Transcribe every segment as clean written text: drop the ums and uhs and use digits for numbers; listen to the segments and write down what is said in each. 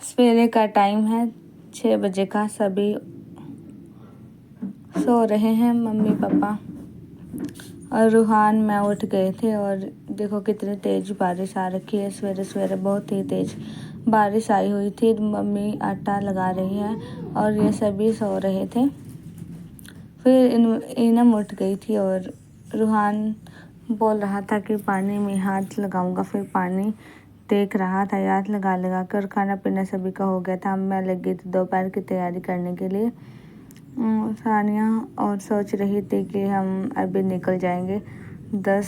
सवेरे का टाइम है 6 बजे का। सभी सो रहे हैं, मम्मी पापा और रूहान। मैं उठ गए थे और देखो कितनी तेज़ बारिश आ रखी है। सवेरे सवेरे बहुत ही तेज़ बारिश आई हुई थी। मम्मी आटा लगा रही है और ये सभी सो रहे थे। फिर इनम उठ गई थी और रूहान बोल रहा था कि पानी में हाथ लगाऊंगा। फिर पानी देख रहा था, हाथ लगा लगा कर। खाना पीना सभी का हो गया था। मैं लग गई थी दोपहर की तैयारी करने के लिए। सानिया और सोच रही थी कि हम अभी निकल जाएंगे 10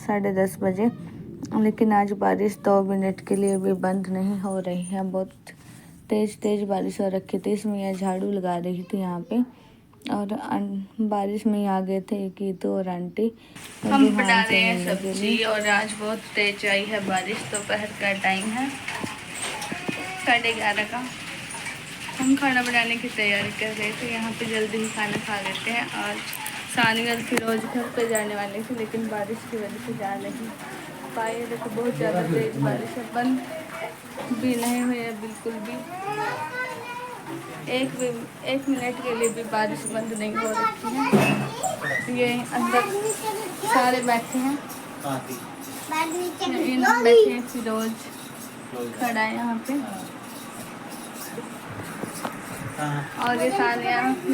साढ़े 10 बजे, लेकिन आज बारिश 2 मिनट के लिए भी बंद नहीं हो रही है। बहुत तेज़ बारिश हो रखी थी। इसमें यह झाड़ू लगा रही थी यहाँ पे और बारिश में ही आ गए थे कीतू और आंटी। हम बना रहे हैं सब्जी और आज बहुत तेज आई है बारिश। दोपहर का टाइम है 11:30 का। हम खाना बनाने की तैयारी कर रहे थे। यहाँ पे जल्दी ही खाना खा लेते हैं। और सानिया और फिरोज घर पे जाने वाले थे, लेकिन बारिश की वजह से जा नहीं पाए। देखो बहुत ज़्यादा तेज़ बारिश है, बंद भी नहीं हुई है बिल्कुल भी। एक मिनट के लिए भी बारिश बंद नहीं हो रखी है। ये अंदर सारे बैठे हैं, बैठे हैं। फिरोज खड़ा है यहाँ पे और ये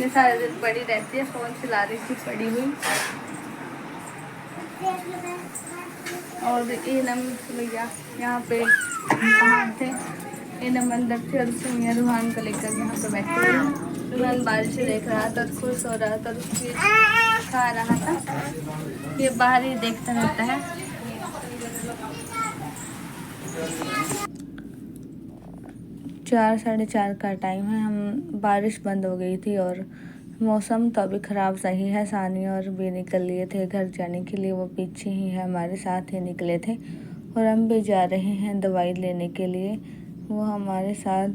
सारे दिन पड़ी रहती है, फ़ोन चला रही थी पड़ी हुई। और इनम भैया यहाँ पे बाहर थे, इनम अंदर थे और सुनिया रूहान को लेकर यहाँ पे बैठे हुए हैं। रूहान बारिश देख रहा था, खुश हो रहा था, उसकी खा रहा था। ये बाहर ही देखता रहता है। 4 साढ़े 4 का टाइम है। हम बारिश बंद हो गई थी और मौसम तो अभी ख़राब सही है। सानिया और भी निकल लिए थे घर जाने के लिए, वो पीछे ही है, हमारे साथ ही निकले थे। और हम भी जा रहे हैं दवाई लेने के लिए। वो हमारे साथ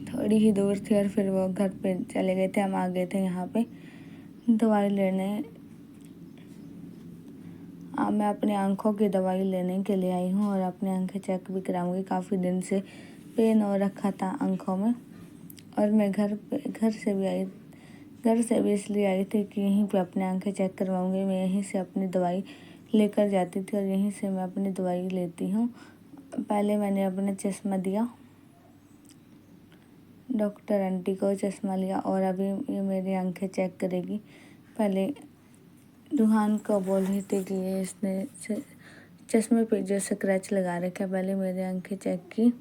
थोड़ी ही दूर थी और फिर वो घर पे चले गए थे। हम आ गए थे यहाँ पे दवाई लेने। मैं अपनी आँखों की दवाई लेने के लिए आई हूँ और अपनी आँखें चेक भी कराऊँगी। काफ़ी दिन से पेन हो रखा था आँखों में। और मैं घर से भी इसलिए आई थी कि यहीं पे अपनी आंखें चेक करवाऊंगी। मैं यहीं से अपनी दवाई लेकर जाती थी और यहीं से मैं अपनी दवाई लेती हूँ। पहले मैंने अपना चश्मा दिया, डॉक्टर आंटी को चश्मा लिया और अभी ये मेरी आंखें चेक करेगी। पहले रूहान को बोल रही थी कि ये इसने चश्मे पे जो स्क्रैच लगा रखा है, पहले मेरी आंखें चेक की।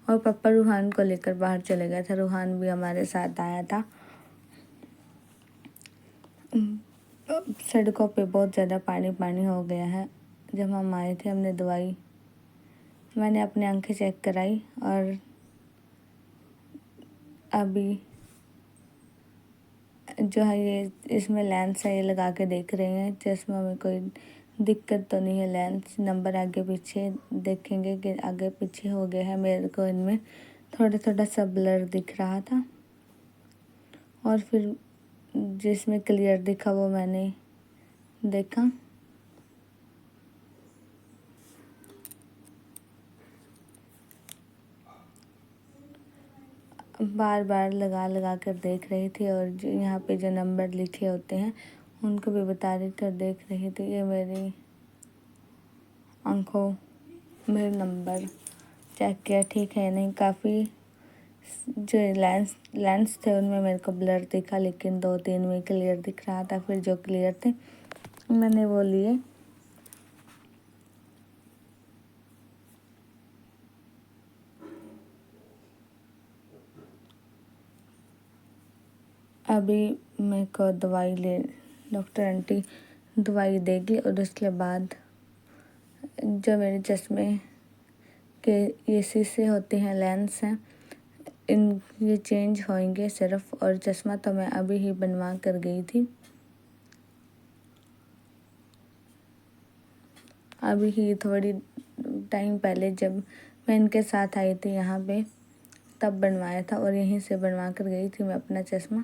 और पापा रूहान को लेकर बाहर चले गए थे। रूहान भी हमारे साथ आया था। सड़कों पे बहुत ज़्यादा पानी हो गया है। जब हम आए थे मैंने अपनी आंखें चेक कराई और अभी जो है ये इसमें लेंस है, ये लगा के देख रहे हैं चश्मा में कोई दिक्कत तो नहीं है। लेंस नंबर आगे पीछे देखेंगे कि आगे पीछे हो गया है। मेरे को इनमें थोड़ा सा ब्लर दिख रहा था और फिर जिसमें क्लियर दिखा वो मैंने देखा। बार लगा कर देख रही थी और जो यहाँ पे जो नंबर लिखे होते हैं उनको भी बता रही थी और देख रही थी। ये मेरी आँखों में नंबर चेक किया, ठीक है नहीं। काफ़ी जो लेंस थे उनमें मेरे को ब्लर दिखा, लेकिन 2-3 में क्लियर दिख रहा था। फिर जो क्लियर थे मैंने वो लिए। अभी मेरे को डॉक्टर आंटी दवाई देगी और उसके बाद जो मेरे चश्मे के ये शीशे होते हैं, लेंस हैं, ये चेंज होंगे सिर्फ। और चश्मा तो मैं अभी ही बनवा कर गई थी, अभी ही थोड़ी टाइम पहले जब मैं इनके साथ आई थी यहाँ पे तब बनवाया था और यहीं से बनवा कर गई थी मैं अपना चश्मा।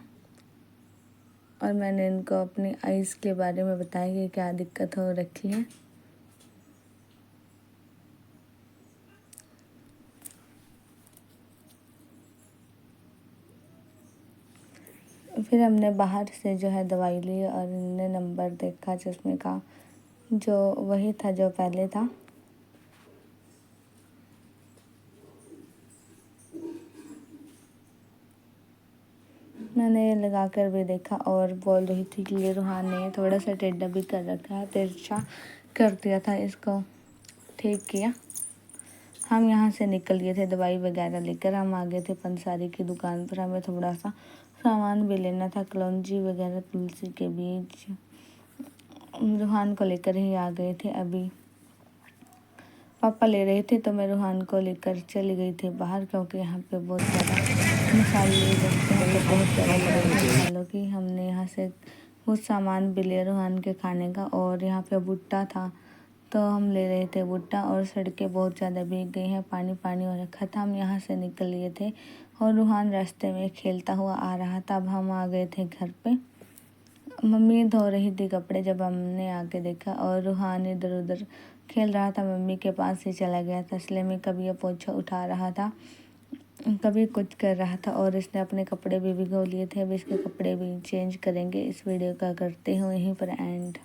और मैंने इनको अपनी आइज़ के बारे में बताया कि क्या दिक्कत हो रखी है। फिर हमने बाहर से जो है दवाई ली और हमने नंबर देखा चश्मे का, जो वही था जो पहले था। मैंने ये लगा कर भी देखा और बोल रही थी कि ये रूहान ने थोड़ा सा टेढ़ा भी कर रखा है, तिरछा कर दिया था, इसको ठीक किया। हम यहाँ से निकल गए थे दवाई वगैरह लेकर। हम आ गए थे पंसारी की दुकान पर। हमें थोड़ा सा सामान भी लेना था, कलौंजी वगैरह, तुलसी के बीज। रूहान को लेकर ही आ गए थे। अभी पापा ले रहे थे तो मैं रूहान को लेकर चली गई थी बाहर, क्योंकि यहाँ पे बहुत ज़्यादा मसाले बचते हैं तो बहुत ज़्यादा लड़ाई मसालों की। हमने यहाँ से कुछ सामान भी लिया रूहान के खाने का। और यहाँ पे भुट्टा था तो हम ले रहे थे भुट्टा। और सड़कें बहुत ज़्यादा भीग गई हैं, पानी पानी हो रखा था। हम यहाँ से निकल लिए थे और रूहान रास्ते में खेलता हुआ आ रहा था। अब हम आ गए थे घर पे। मम्मी धो रही थी कपड़े जब हमने आके देखा, और रूहान इधर उधर खेल रहा था, मम्मी के पास ही चला गया था। इसलिए मैं कभी ये पोछा उठा रहा था, कभी कुछ कर रहा था। और इसने अपने कपड़े भी भिगो लिए थे। अब इसके कपड़े भी चेंज करेंगे। इस वीडियो का करते हुए यहीं पर एंड।